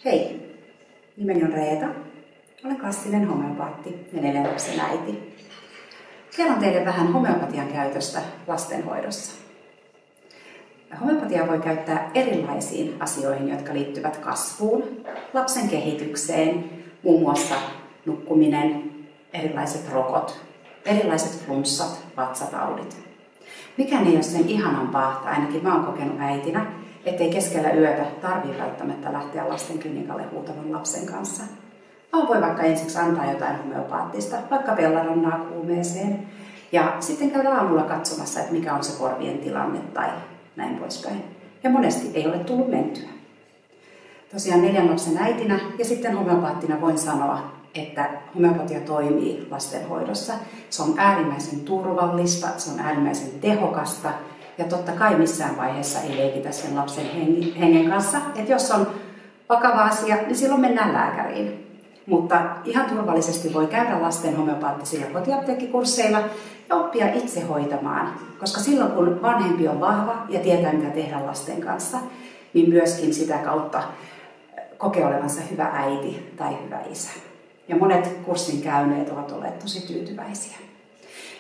Hei, nimeni on Reeta. Olen klassinen homeopaatti ja 4 lapsen äiti. Kerron teille vähän homeopatian käytöstä lastenhoidossa. Homeopatiaa voi käyttää erilaisiin asioihin, jotka liittyvät kasvuun, lapsen kehitykseen, muun muassa nukkuminen, erilaiset rokot, erilaiset flunssat, vatsataudit. Mikään ei ole sen ihanampaa, tai ainakin mä oon kokenut äitinä, ettei keskellä yötä tarvitse välttämättä lähteä lastenklinikalle huutavan lapsen kanssa. Vaan voi vaikka ensiksi antaa jotain homeopaattista, vaikka pellarannaa kuumeeseen, ja sitten käydä aamulla katsomassa, että mikä on se korvien tilanne tai näin poispäin. Ja monesti ei ole tullut mentyä. Tosiaan 4 lapsen äitinä ja sitten homeopaattina voin sanoa, että homeopatia toimii lastenhoidossa. Se on äärimmäisen turvallista, se on äärimmäisen tehokasta ja totta kai missään vaiheessa ei leikitä sen lapsen hengen kanssa. Että jos on vakava asia, niin silloin mennään lääkäriin. Mutta ihan turvallisesti voi käydä lasten homeopaattisilla kotiapteekkikursseilla ja oppia itse hoitamaan. Koska silloin kun vanhempi on vahva ja tietää mitä tehdä lasten kanssa, niin myöskin sitä kautta kokee olevansa hyvä äiti tai hyvä isä. Ja monet kurssin käyneet ovat olleet tosi tyytyväisiä.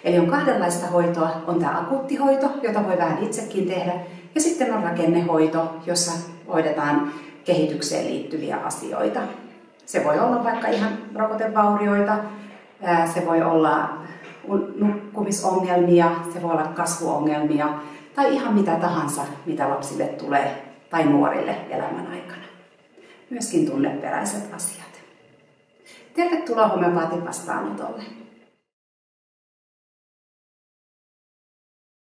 Eli on 2 hoitoa. On tämä akuuttihoito, jota voi vähän itsekin tehdä. Ja sitten on rakennehoito, jossa hoidetaan kehitykseen liittyviä asioita. Se voi olla vaikka ihan rokotevaurioita, se voi olla nukkumisongelmia, se voi olla kasvuongelmia tai ihan mitä tahansa, mitä lapsille tulee tai nuorille elämän aikana. Myöskin tunneperäiset asiat. Tervetuloa homeopaatin vastaanotolle.